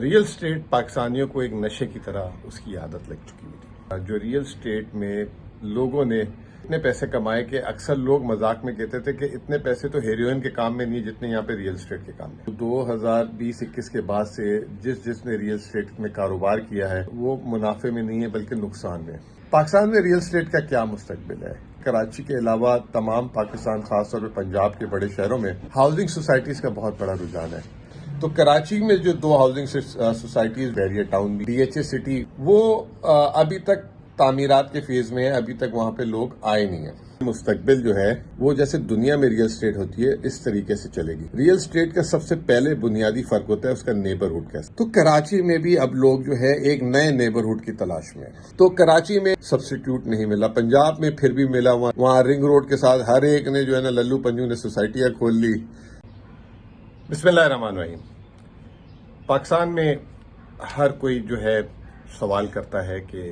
Real estate پاکستانیوں کو ایک نشے کی طرح اس کی عادت لگ چکی ہوئی تھی. جو ریئل اسٹیٹ میں لوگوں نے اتنے پیسے کمائے کہ اکثر لوگ مذاق میں کہتے تھے کہ اتنے پیسے تو ہیروئن کے کام میں نہیں جتنے یہاں پہ ریئل اسٹیٹ کے کام میں. 2020-21 کے بعد سے جس نے ریئل اسٹیٹ میں کاروبار کیا ہے وہ منافع میں نہیں ہے بلکہ نقصان میں. پاکستان میں ریئل اسٹیٹ کا کیا مستقبل ہے؟ کراچی کے علاوہ تمام پاکستان خاص طور پہ پنجاب کے بڑے شہروں میں ہاؤسنگ سوسائٹیز کا بہت بڑا رجحان ہے. تو کراچی میں جو 2 housing societies Bahria town D H A city وہ ابھی تک تعمیرات کے فیز میں ہے. ابھی تک وہاں پہ لوگ آئے نہیں ہیں. مستقبل جو ہے وہ جیسے دنیا میں ریئل اسٹیٹ ہوتی ہے اس طریقے سے چلے گی. ریئل اسٹیٹ کا سب سے پہلے بنیادی فرق ہوتا ہے اس کا نیبرہڈ کا. تو کراچی میں بھی اب لوگ جو ہے ایک نئے نیبرہڈ کی تلاش میں. تو کراچی میں سبسٹیٹیوٹ نہیں ملا. پنجاب میں پھر بھی ملا. وہاں رنگ روڈ کے ساتھ ہر ایک نے جو ہے نا للو پنجو نے سوسائٹیاں کھول لی. بسم اللہ الرحمن الرحیم. پاکستان میں ہر کوئی جو ہے سوال کرتا ہے کہ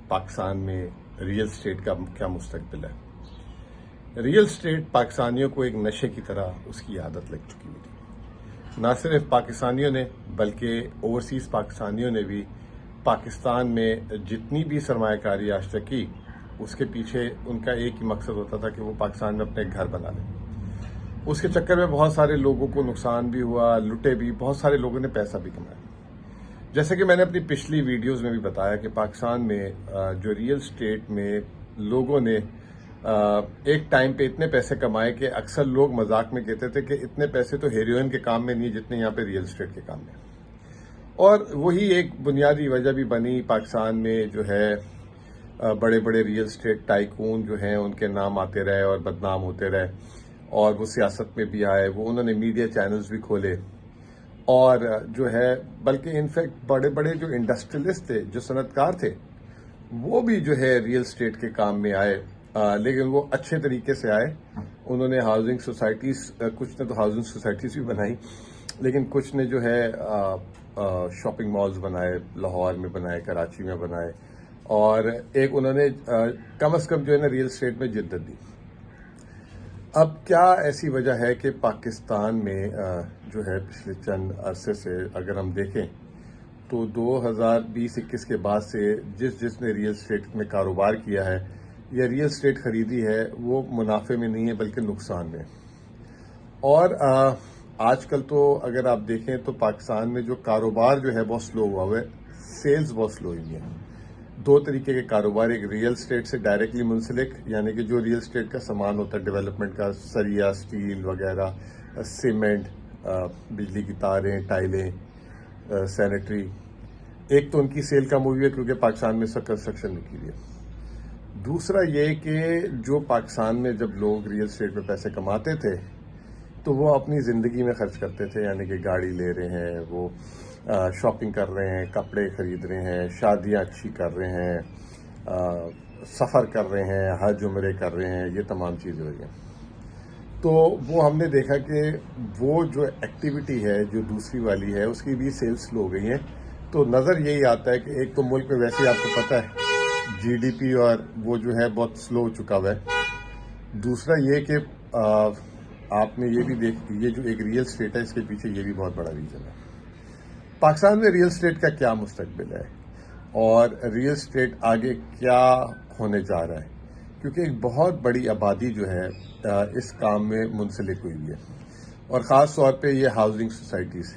پاکستان میں ریئل اسٹیٹ کا کیا مستقبل ہے. ریئل اسٹیٹ پاکستانیوں کو ایک نشے کی طرح اس کی عادت لگ چکی ہوئی تھی. نہ صرف پاکستانیوں نے بلکہ اوورسیز پاکستانیوں نے بھی پاکستان میں جتنی بھی سرمایہ کاری آج تک کی اس کے پیچھے ان کا ایک ہی مقصد ہوتا تھا کہ وہ پاکستان میں اپنے گھر بنا لیں. اس کے چکر میں بہت سارے لوگوں کو نقصان بھی ہوا, لٹے بھی, بہت سارے لوگوں نے پیسہ بھی کمایا. جیسے کہ میں نے اپنی پچھلی ویڈیوز میں بھی بتایا کہ پاکستان میں جو ریئل اسٹیٹ میں لوگوں نے ایک ٹائم پہ اتنے پیسے کمائے کہ اکثر لوگ مذاق میں کہتے تھے کہ اتنے پیسے تو ہیروئن کے کام میں نہیں جتنے یہاں پہ ریئل اسٹیٹ کے کام میں. اور وہی ایک بنیادی وجہ بھی بنی. پاکستان میں جو ہے بڑے بڑے ریئل اسٹیٹ ٹائکون جو ہیں ان کے نام آتے رہے اور بدنام ہوتے رہے اور وہ سیاست میں بھی آئے. وہ انہوں نے میڈیا چینلز بھی کھولے اور جو ہے بلکہ انفیکٹ بڑے بڑے جو انڈسٹریلسٹ تھے, جو صنعت کار تھے, وہ بھی جو ہے ریئل اسٹیٹ کے کام میں آئے. لیکن وہ اچھے طریقے سے آئے. انہوں نے ہاؤسنگ سوسائٹیز, کچھ نے تو ہاؤسنگ سوسائٹیز بھی بنائی, لیکن کچھ نے جو ہے شاپنگ مالز بنائے, لاہور میں بنائے, کراچی میں بنائے, اور ایک انہوں نے کم از کم جو ہے نا ریئل اسٹیٹ میں جدت دی. اب کیا ایسی وجہ ہے کہ پاکستان میں جو ہے پچھلے چند عرصے سے اگر ہم دیکھیں تو 2020-21 کے بعد سے جس نے ریئل اسٹیٹ میں کاروبار کیا ہے یا ریئل اسٹیٹ خریدی ہے وہ منافع میں نہیں ہے بلکہ نقصان میں. اور آج کل تو اگر آپ دیکھیں تو پاکستان میں جو کاروبار جو ہے بہت سلو ہوا ہوا ہے. سیلز بہت سلو ہوئی ہیں. 2 طریقے کے کاروبار, ایک ریئل اسٹیٹ سے ڈائریکٹلی منسلک یعنی کہ جو ریئل اسٹیٹ کا سامان ہوتا ہے ڈیولپمنٹ کا, سریا, اسٹیل وغیرہ, سیمنٹ, بجلی کی تاریں, ٹائلیں, سینیٹری. ایک تو ان کی سیل کم ہوئی ہے کیونکہ پاکستان میں اس کا کنسٹرکشن نہیں کی ہے. دوسرا یہ کہ جو پاکستان میں جب لوگ ریئل اسٹیٹ میں پیسے کماتے تھے تو وہ اپنی زندگی میں خرچ کرتے تھے. یعنی کہ گاڑی لے رہے ہیں, وہ شاپنگ کر رہے ہیں, کپڑے خرید رہے ہیں, شادیاں اچھی کر رہے ہیں, سفر کر رہے ہیں, حج عمرے کر رہے ہیں, یہ تمام چیزیں ہوئی ہیں. تو وہ ہم نے دیکھا کہ وہ جو ایکٹیویٹی ہے جو دوسری والی ہے اس کی بھی سیلز سلو ہو گئی ہیں. تو نظر یہی آتا ہے کہ ایک تو ملک میں ویسے آپ کو پتہ ہے جی ڈی پی اور وہ جو ہے بہت سلو ہو چکا ہوا ہے. دوسرا یہ کہ آپ نے یہ بھی یہ جو ایک ریئل اسٹیٹ ہے اس کے پیچھے یہ بھی بہت بڑا ریزن ہے. پاکستان میں ریئل اسٹیٹ کا کیا مستقبل ہے اور ریئل اسٹیٹ آگے کیا ہونے جا رہا ہے, کیونکہ ایک بہت بڑی آبادی جو ہے اس کام میں منسلک ہوئی ہے اور خاص طور پہ یہ ہاؤسنگ سوسائٹیز.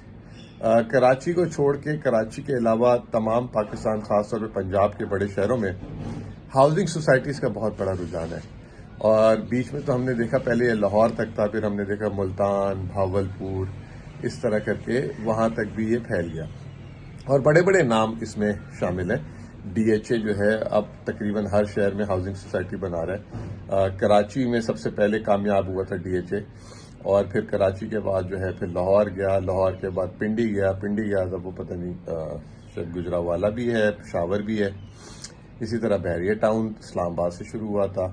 کراچی کو چھوڑ کے کراچی کے علاوہ تمام پاکستان خاص طور پہ پنجاب کے بڑے شہروں میں ہاؤسنگ سوسائٹیز کا بہت بڑا رجحان ہے. اور بیچ میں تو ہم نے دیکھا پہلے یہ لاہور تک تھا, پھر ہم نے دیکھا ملتان, بھاولپور, اس طرح کر کے وہاں تک بھی یہ پھیل گیا اور بڑے بڑے نام اس میں شامل ہیں. ڈی ایچ اے جو ہے اب تقریباً ہر شہر میں ہاؤسنگ سوسائٹی بنا رہا ہے. کراچی میں سب سے پہلے کامیاب ہوا تھا ڈی ایچ اے, اور پھر کراچی کے بعد جو ہے پھر لاہور گیا, لاہور کے بعد پنڈی گیا تب وہ پتہ نہیں شاید گجرانوالہ بھی ہے, پشاور بھی ہے. اسی طرح بحریہ ٹاؤن اسلام آباد سے شروع ہوا تھا,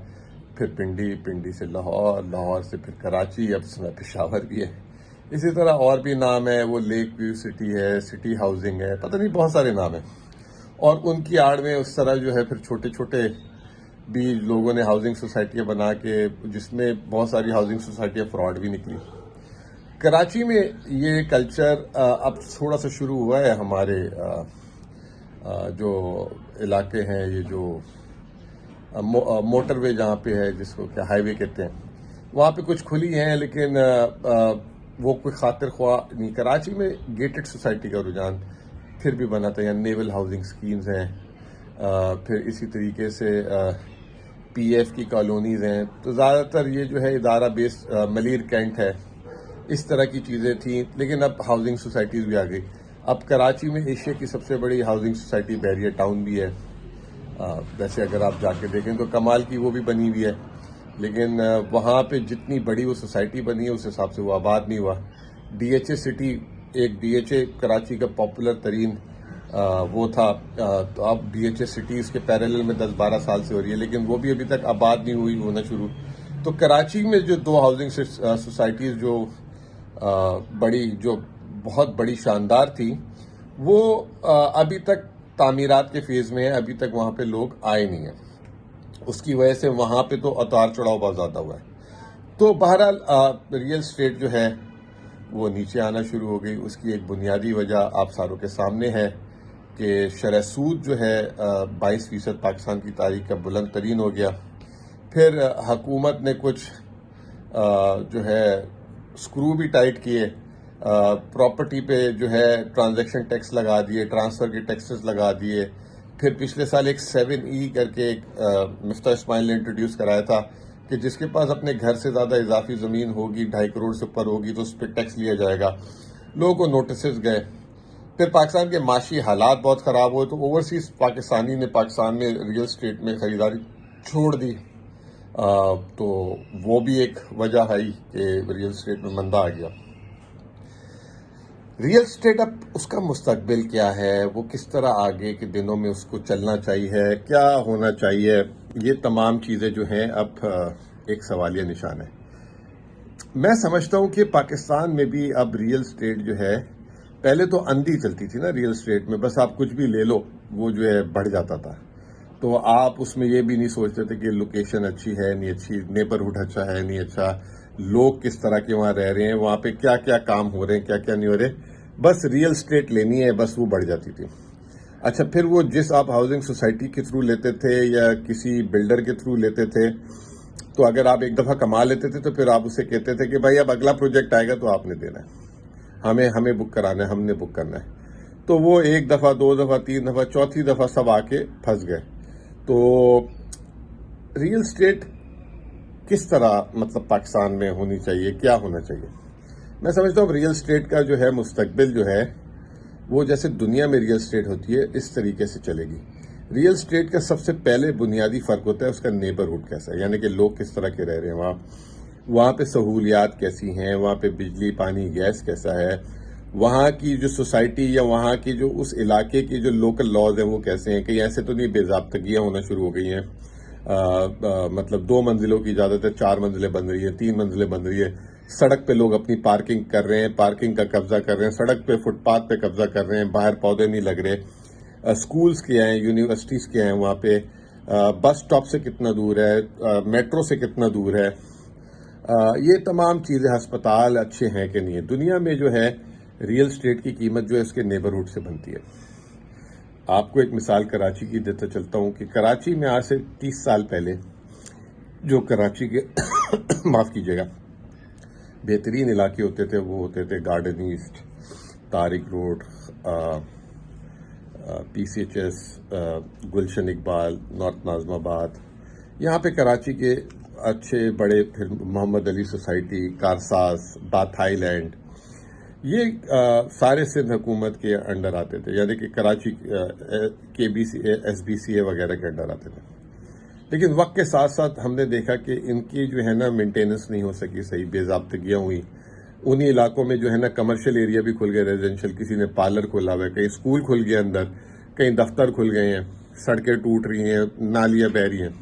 پھر پنڈی سے لاہور, لاہور سے پھر کراچی, اب اس میں پشاور بھی ہے. اسی طرح اور بھی نام ہے, وہ لیک ویو سٹی ہے, سٹی ہاؤسنگ ہے, پتہ نہیں بہت سارے نام ہیں. اور ان کی آڑ میں اس طرح جو ہے پھر چھوٹے چھوٹے بھی لوگوں نے ہاؤسنگ سوسائٹیاں بنا کے, جس میں بہت ساری ہاؤسنگ سوسائٹیاں فراڈ بھی نکلی. کراچی میں یہ کلچر اب تھوڑا سا شروع ہوا ہے. ہمارے جو علاقے ہیں، یہ جو موٹر وے جہاں پہ ہے، جس کو کیا ہائی وے کہتے ہیں، وہاں پہ کچھ کھلی ہیں، لیکن وہ کوئی خاطر خواہ نہیں. کراچی میں گیٹڈ سوسائٹی کا رجحان پھر بھی بنا تھا. یہاں نیول ہاؤسنگ سکیمز ہیں، پھر اسی طریقے سے پی ایف کی کالونیز ہیں. تو زیادہ تر یہ جو ہے ادارہ بیس ملیر کینٹ ہے، اس طرح کی چیزیں تھیں. لیکن اب ہاؤسنگ سوسائٹیز بھی آ گئی. اب کراچی میں ایشیا کی سب سے بڑی ہاؤسنگ سوسائٹی بیریئر ٹاؤن بھی ہے. ویسے اگر آپ جا کے دیکھیں تو کمال کی وہ بھی بنی ہوئی ہے، لیکن وہاں پہ جتنی بڑی وہ سوسائٹی بنی ہے اس حساب سے وہ آباد نہیں ہوا. ڈی ایچ اے سٹی، ایک ڈی ایچ اے کراچی کا پاپولر ترین وہ تھا، تو اب ڈی ایچ اے سٹی اس کے پیرالل میں 10-12 سال سے ہو رہی ہے، لیکن وہ بھی ابھی تک آباد نہیں ہوئی، ہونا شروع. تو کراچی میں جو دو ہاؤسنگ سوسائٹیز جو بہت بڑی شاندار تھی، وہ ابھی تک تعمیرات کے فیز میں ہے. ابھی تک وہاں پہ لوگ آئے نہیں ہیں. اس کی وجہ سے وہاں پہ تو اتار چڑھاؤ بہت زیادہ ہوا ہے. تو بہرحال ریئل اسٹیٹ جو ہے وہ نیچے آنا شروع ہو گئی. اس کی ایک بنیادی وجہ آپ ساروں کے سامنے ہے کہ شرح سود جو ہے 22% پاکستان کی تاریخ کا بلند ترین ہو گیا. پھر حکومت نے کچھ جو ہے اسکرو بھی ٹائٹ کیے. پراپرٹی پہ جو ہے ٹرانزیکشن ٹیکس لگا دیے، ٹرانسفر کے ٹیکسز لگا دیے. پھر پچھلے سال ایک 7E کر کے ایک مفتاح اسماعیل نے انٹروڈیوس کرایا تھا کہ جس کے پاس اپنے گھر سے زیادہ اضافی زمین ہوگی، 2.5 کروڑ سے اوپر ہوگی، تو اس پہ ٹیکس لیا جائے گا. لوگوں کو نوٹسز گئے. پھر پاکستان کے معاشی حالات بہت خراب ہوئے، تو اوورسیز پاکستانی نے پاکستان میں ریئل اسٹیٹ میں خریداری چھوڑ دی. تو وہ بھی ایک وجہ ہے کہ ریئل اسٹیٹ میں مندہ آ گیا. ریئل اسٹیٹ اب اس کا مستقبل کیا ہے، وہ کس طرح آگے کے دنوں میں اس کو چلنا چاہیے، کیا ہونا چاہیے، یہ تمام چیزیں جو ہیں اب ایک سوالیہ نشان ہے. میں سمجھتا ہوں کہ پاکستان میں بھی اب ریئل اسٹیٹ جو ہے، پہلے تو اندھی چلتی تھی نا ریئل اسٹیٹ میں، بس آپ کچھ بھی لے لو وہ جو ہے بڑھ جاتا تھا. تو آپ اس میں یہ بھی نہیں سوچتے تھے کہ لوکیشن اچھی ہے نہیں اچھی، نیبرہڈ اچھا ہے نہیں اچھا، لوگ کس طرح کے وہاں رہ رہے ہیں، وہاں پہ کیا کیا کام ہو رہے ہیں، کیا کیا نہیں ہو رہے. بس ریئل اسٹیٹ لینی ہے، بس وہ بڑھ جاتی تھی. اچھا، پھر وہ جس آپ ہاؤسنگ سوسائٹی کے تھرو لیتے تھے یا کسی بلڈر کے تھرو لیتے تھے، تو اگر آپ ایک دفعہ کما لیتے تھے تو پھر آپ اسے کہتے تھے کہ بھائی اب اگلا پروجیکٹ آئے گا تو آپ نے دینا ہے، ہمیں بک کرانا ہے، ہم نے بک کرنا ہے. تو وہ ایک دفعہ، 2 دفعہ، 3 دفعہ، چوتھی دفعہ سب آ کے پھنس گئے. تو ریئل اسٹیٹ کس طرح مطلب پاکستان میں ہونی چاہیے، کیا ہونا چاہیے؟ میں سمجھتا ہوں ریئل اسٹیٹ کا جو ہے مستقبل جو ہے وہ جیسے دنیا میں ریئل اسٹیٹ ہوتی ہے اس طریقے سے چلے گی. ریئل اسٹیٹ کا سب سے پہلے بنیادی فرق ہوتا ہے اس کا نیبرہڈ کیسا ہے، یعنی کہ لوگ کس طرح کے رہ رہے ہیں وہاں پہ سہولیات کیسی ہیں، وہاں پہ بجلی، پانی، گیس کیسا ہے، وہاں کی جو سوسائٹی یا وہاں کی جو اس علاقے کی جو لوکل لاز ہیں وہ کیسے ہیں. کہیں ایسے تو نہیں بے ضابطگیاں ہونا شروع ہو گئی ہیں، مطلب 2 منزلوں کی اجازت ہے، 4 منزلیں بن رہی ہیں، 3 منزلیں بن رہی ہے. سڑک پہ لوگ اپنی پارکنگ کر رہے ہیں، پارکنگ کا قبضہ کر رہے ہیں، سڑک پہ فٹ پاتھ پہ قبضہ کر رہے ہیں، باہر پودے نہیں لگ رہے. اسکولز کیا ہیں، یونیورسٹیز کیا ہیں وہاں پہ، بس سٹاپ سے کتنا دور ہے، میٹرو سے کتنا دور ہے، یہ تمام چیزیں، ہسپتال اچھے ہیں کہ نہیں ہے. دنیا میں جو ہے ریئل اسٹیٹ کی قیمت جو ہے اس کے نیبرہڈ سے بنتی ہے. آپ کو ایک مثال کراچی کی دیتا چلتا ہوں کہ کراچی میں آج سے 30 سال پہلے جو کراچی کے معاف کیجیے گا بہترین علاقے ہوتے تھے وہ ہوتے تھے garden east, Tariq road, PCHS، Gulshan Iqbal, north Nazimabad. یہاں پہ کراچی کے اچھے بڑے، پھر محمد علی سوسائٹی، کارساز، بات ہائی لینڈ، یہ سارے سندھ حکومت کے انڈر آتے تھے، یعنی کہ کراچی SBCA وغیرہ کے انڈر آتے تھے. لیکن وقت کے ساتھ ساتھ ہم نے دیکھا کہ ان کی جو ہے نا مینٹیننس نہیں ہو سکی صحیح، بے ضابطگیاں ہوئی. انہی علاقوں میں جو ہے نا کمرشل ایریا بھی کھل گئے، ریزیڈینشل، کسی نے پارلر کھولا ہوا ہے، کہیں اسکول کھل گیا اندر، کہیں دفتر کھل گئے ہیں، سڑکیں ٹوٹ رہی ہیں، نالیاں بہہ رہی ہیں.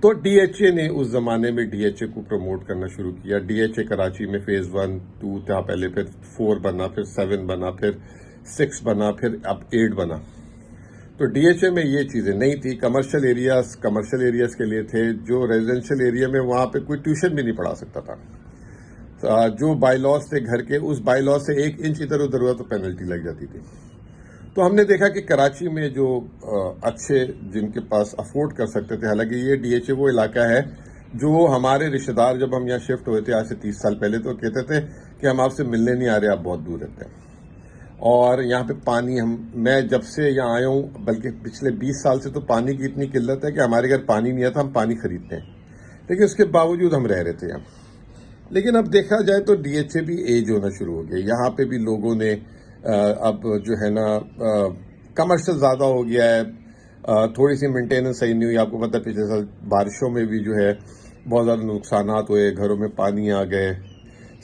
تو DHA نے اس زمانے میں DHA کو پروموٹ کرنا شروع کیا. DHA کراچی میں فیز 1 2 تھا پہلے، پھر 4 بنا، پھر 7 بنا، پھر 6 بنا، پھر اب 8 بنا. تو DHA میں یہ چیزیں نہیں تھی. کمرشل ایریاز کے لیے تھے. جو ریزیڈینشل ایریا میں وہاں پہ کوئی ٹیوشن بھی نہیں پڑھا سکتا تھا. جو بائی لاس تھے گھر کے، اس بائی لاس سے 1 انچ ادھر ادھر ہوا تو پینلٹی لگ جاتی تھی. تو ہم نے دیکھا کہ کراچی میں جو اچھے جن کے پاس افورڈ کر سکتے تھے، حالانکہ یہ ڈی ایچ اے وہ علاقہ ہے جو ہمارے رشتہ دار جب ہم یہاں شفٹ ہوئے تھے آج سے 30 سال پہلے تو کہتے تھے کہ ہم آپ سے ملنے نہیں آ رہے، آپ بہت دور رہتے ہیں. اور یہاں پہ پانی میں جب سے یہاں آیا ہوں، بلکہ پچھلے 20 سال سے تو پانی کی اتنی قلت ہے کہ ہمارے گھر پانی نہیں آتا، ہم پانی خریدتے ہیں، لیکن اس کے باوجود ہم رہ رہے تھے یہاں. لیکن اب دیکھا جائے تو ڈی ایچ اے بھی ایج ہونا شروع ہو گیا. یہاں پہ بھی لوگوں نے اب جو ہے نا کمرشل زیادہ ہو گیا ہے، تھوڑی سی مینٹیننس صحیح نہیں ہوئی. آپ کو پتہ ہے پچھلے سال بارشوں میں بھی جو ہے بہت زیادہ نقصانات ہوئے، گھروں میں پانی آ گئے،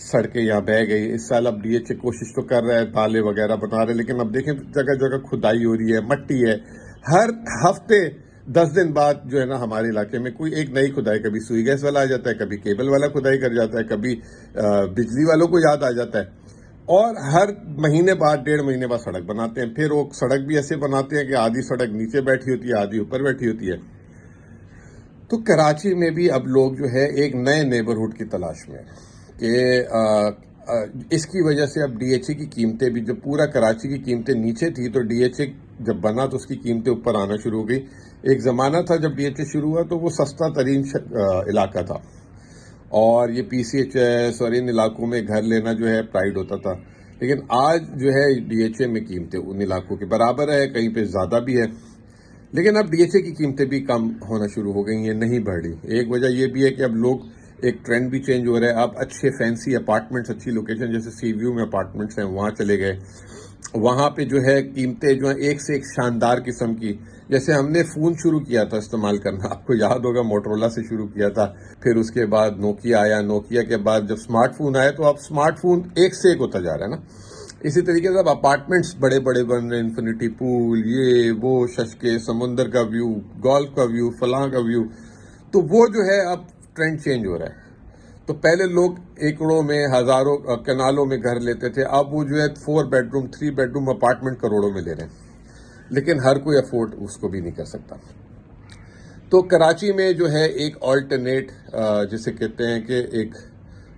سڑکیں یہاں بہہ گئی. اس سال اب ڈی ایچ اے کوشش تو کر رہا ہے، تالے وغیرہ بنا رہے، لیکن اب دیکھیں جگہ جگہ کھدائی ہو رہی ہے، مٹی ہے. ہر ہفتے 10 دن بعد جو ہے نا ہمارے علاقے میں کوئی ایک نئی کھدائی، کبھی سوئی گیس والا آ جاتا ہے، کبھی کیبل والا کھدائی کر جاتا ہے، کبھی بجلی والوں کو یاد آ جاتا ہے. اور ہر مہینے بعد 1.5 مہینے بعد سڑک بناتے ہیں. پھر وہ سڑک بھی ایسے بناتے ہیں کہ آدھی سڑک نیچے بیٹھی ہوتی ہے، آدھی اوپر بیٹھی ہوتی ہے. تو کراچی میں بھی اب لوگ جو ہے ایک نئے نیبرہڈ کی تلاش میں کہ اس کی وجہ سے اب ڈی ایچ اے کی قیمتیں بھی، جب پورا کراچی کی قیمتیں نیچے تھی تو ڈی ایچ اے جب بنا تو اس کی قیمتیں اوپر آنا شروع ہو گئی. ایک زمانہ تھا جب ڈی ایچ اے شروع ہوا تو وہ سستا ترین علاقہ تھا، اور یہ پی سی ایچ ایس اور ان علاقوں میں گھر لینا جو ہے پرائیڈ ہوتا تھا. لیکن آج جو ہے ڈی ایچ اے میں قیمتیں ان علاقوں کے برابر ہے، کہیں پہ زیادہ بھی ہے. لیکن اب ڈی ایچ اے کی قیمتیں بھی کم ہونا شروع ہو گئی ہیں، نہیں بڑھ رہی. ایک وجہ یہ بھی ہے کہ اب لوگ، ایک ٹرینڈ بھی چینج ہو رہا ہے. اب اچھے فینسی اپارٹمنٹس، اچھی لوکیشن جیسے سی ویو میں اپارٹمنٹس ہیں وہاں چلے گئے. وہاں پہ جو ہے قیمتیں جو ہیں ایک سے ایک شاندار قسم کی. جیسے ہم نے فون شروع کیا تھا استعمال کرنا، آپ کو یاد ہوگا موٹرولا سے شروع کیا تھا، پھر اس کے بعد نوکیا آیا، نوکیا کے بعد جب اسمارٹ فون آیا تو اب اسمارٹ فون ایک سے ایک ہوتا جا رہا ہے نا. اسی طریقے سے اب اپارٹمنٹس بڑے بڑے بن رہے ہیں، انفینٹی پول، یہ وہ، ششکے، سمندر کا ویو، گولف کا ویو، فلاں کا ویو. تو وہ جو ہے اب ٹرینڈ چینج ہو رہا ہے. تو پہلے لوگ ایکڑوں میں، ہزاروں کنالوں میں گھر لیتے تھے، اب وہ جو ہے 4 bed room 3 bed room apartment کروڑوں میں لے رہے ہیں. لیکن ہر کوئی افورڈ اس کو بھی نہیں کر سکتا. تو کراچی میں جو ہے ایک آلٹرنیٹ جسے کہتے ہیں کہ ایک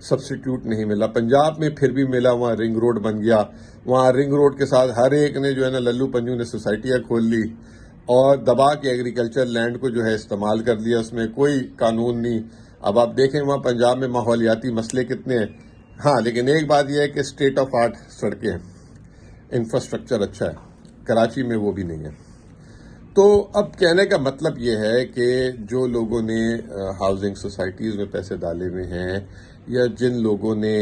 سبسٹیٹیوٹ نہیں ملا. پنجاب میں پھر بھی ملا، وہاں رنگ روڈ بن گیا. وہاں رنگ روڈ کے ساتھ ہر ایک نے جو ہے نا للو پنجو نے سوسائٹیاں کھول لی اور دبا کے ایگریکلچر لینڈ کو جو ہے استعمال کر لیا. اس میں کوئی قانون نہیں. اب آپ دیکھیں وہاں پنجاب میں ماحولیاتی مسئلے کتنے ہیں. ہاں لیکن ایک بات یہ ہے کہ اسٹیٹ آف آرٹ سڑکیں ہیں، انفراسٹرکچر اچھا ہے. کراچی میں وہ بھی نہیں ہے. تو اب کہنے کا مطلب یہ ہے کہ جو لوگوں نے ہاؤسنگ سوسائٹیز میں پیسے ڈالے ہوئے ہیں، یا جن لوگوں نے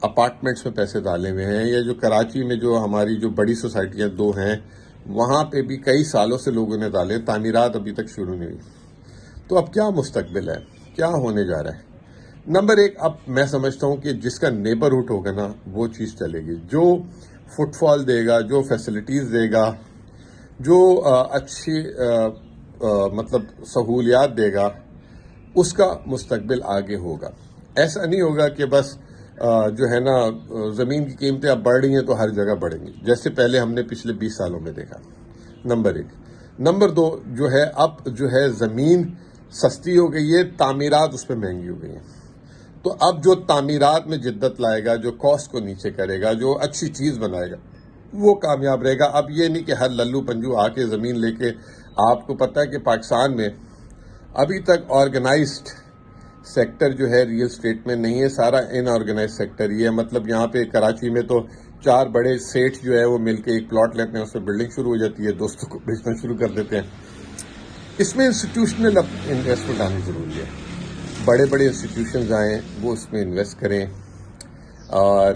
اپارٹمنٹس میں پیسے ڈالے ہوئے ہیں، یا جو کراچی میں جو ہماری جو بڑی سوسائٹیاں 2 ہیں وہاں پہ بھی کئی سالوں سے لوگوں نے ڈالے، تعمیرات ابھی تک شروع نہیں ہوئی. تو اب کیا مستقبل ہے، کیا ہونے جا رہا ہے؟ نمبر 1، اب میں سمجھتا ہوں کہ جس کا نیبرہڈ ہوگا نا وہ چیز چلے گی. جو فٹ فال دے گا، جو فیسلٹیز دے گا، جو اچھی مطلب سہولیات دے گا، اس کا مستقبل آگے ہوگا. ایسا نہیں ہوگا کہ بس جو ہے نا زمین کی قیمتیں اب بڑھ رہی ہیں تو ہر جگہ بڑھیں گی، جیسے پہلے ہم نے پچھلے 20 سالوں میں دیکھا. نمبر 1. نمبر 2 جو ہے، اب جو ہے زمین سستی ہو گئی ہے، تعمیرات اس پہ مہنگی ہو گئی ہیں. تو اب جو تعمیرات میں جدت لائے گا، جو کاسٹ کو نیچے کرے گا، جو اچھی چیز بنائے گا، وہ کامیاب رہے گا. اب یہ نہیں کہ ہر للو پنجو آ کے زمین لے کے. آپ کو پتہ ہے کہ پاکستان میں ابھی تک آرگنائزڈ سیکٹر جو ہے ریئل اسٹیٹ میں نہیں ہے، سارا ان آرگنائز سیکٹر ہی ہے. مطلب یہاں پہ کراچی میں تو 4 بڑے سیٹھ جو ہے وہ مل کے ایک پلاٹ لیتے ہیں، اس میں بلڈنگ شروع ہو جاتی ہے، دوستوں کو بیچنا شروع کر دیتے ہیں. اس میں انسٹیٹیوشنل انویسٹمنٹ آنی ضروری ہے. بڑے بڑے انسٹیٹیوشنز آئیں، وہ اس میں انویسٹ کریں. اور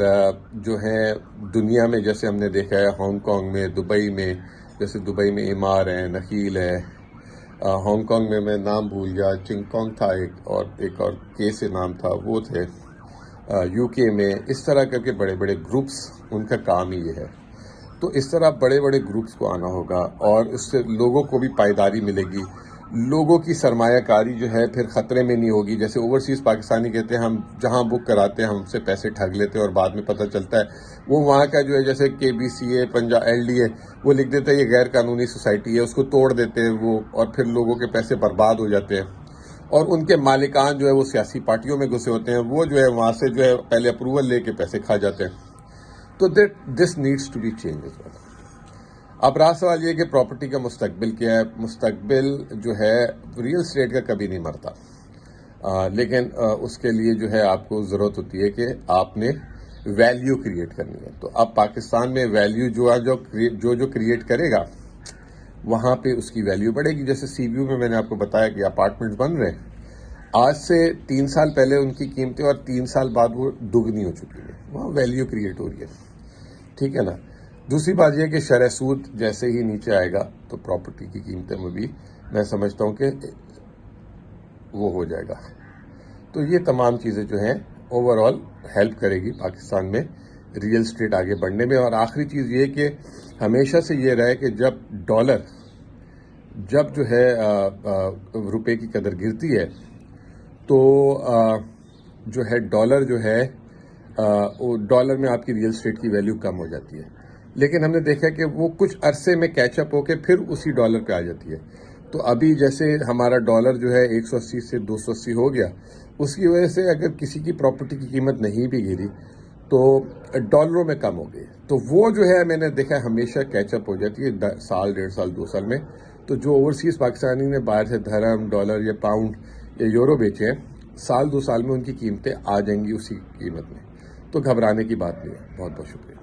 جو ہے دنیا میں جیسے ہم نے دیکھا ہے ہانگ کانگ میں، دبئی میں، جیسے دبئی میں ایمار ہے، نخیل ہے. ہانگ کانگ میں میں نام بھول گیا، چنگ کانگ تھا ایک اور کے سے نام تھا، وہ تھے. یو کے میں اس طرح کر کے بڑے بڑے گروپس، ان کا کام ہی یہ ہے. تو اس طرح بڑے بڑے گروپس کو آنا ہوگا اور اس سے لوگوں کو بھی پائیداری ملے گی. لوگوں کی سرمایہ کاری جو ہے پھر خطرے میں نہیں ہوگی. جیسے اوورسیز پاکستانی کہتے ہیں ہم جہاں بک کراتے ہیں ہم سے پیسے ٹھگ لیتے ہیں اور بعد میں پتہ چلتا ہے وہ وہاں کا جو ہے جیسے K B C A, Punjab L D A, وہ لکھ دیتا ہے یہ غیر قانونی سوسائٹی ہے، اس کو توڑ دیتے ہیں وہ، اور پھر لوگوں کے پیسے برباد ہو جاتے ہیں. اور ان کے مالکان جو ہے وہ سیاسی پارٹیوں میں گھسے ہوتے ہیں، وہ جو ہے وہاں سے جو ہے پہلے اپروول لے کے پیسے کھا جاتے ہیں. تو this needs to be change as well. اب رہا سوال یہ کہ پراپرٹی کا مستقبل کیا ہے. مستقبل جو ہے ریئل اسٹیٹ کا کبھی نہیں مرتا، لیکن اس کے لیے جو ہے آپ کو ضرورت ہوتی ہے کہ آپ نے ویلیو کریٹ کرنی ہے. تو اب پاکستان میں ویلیو جو کریٹ کرے گا وہاں پہ اس کی ویلیو بڑھے گی. جیسے سی ویو میں میں نے آپ کو بتایا کہ اپارٹمنٹس بن رہے ہیں، آج سے 3 سال پہلے ان کی قیمتیں اور 3 سال بعد وہ دگنی ہو چکی ہیں. وہاں ویلیو کریٹ ہو رہی ہے، ٹھیک ہے نا. دوسری بات یہ کہ شرح سود جیسے ہی نیچے آئے گا تو پراپرٹی کی قیمتیں میں بھی میں سمجھتا ہوں کہ وہ ہو جائے گا. تو یہ تمام چیزیں جو ہیں اوور آل ہیلپ کرے گی پاکستان میں ریئل اسٹیٹ آگے بڑھنے میں. اور آخری چیز یہ کہ ہمیشہ سے یہ رہے کہ جب جو ہے روپے کی قدر گرتی ہے تو جو ہے ڈالر جو ہے ڈالر میں آپ کی ریئل اسٹیٹ کی ویلیو کم ہو جاتی ہے. لیکن ہم نے دیکھا کہ وہ کچھ عرصے میں کیچ اپ ہو کے پھر اسی ڈالر پہ آ جاتی ہے. تو ابھی جیسے ہمارا ڈالر جو ہے 180 سے 280 ہو گیا، اس کی وجہ سے اگر کسی کی پراپرٹی کی قیمت نہیں بھی گری تو ڈالروں میں کم ہو گئی. تو وہ جو ہے میں نے دیکھا ہمیشہ کیچ اپ ہو جاتی ہے سال 1.5 سال 2 سال میں. تو جو اوورسیز پاکستانی نے باہر سے درہم، ڈالر یا پاؤنڈ یا یورو بیچے ہیں، سال 2 سال میں ان کی قیمتیں آ جائیں گی اسی قیمت میں. تو گھبرانے کی بات نہیں ہے. بہت بہت شکریہ.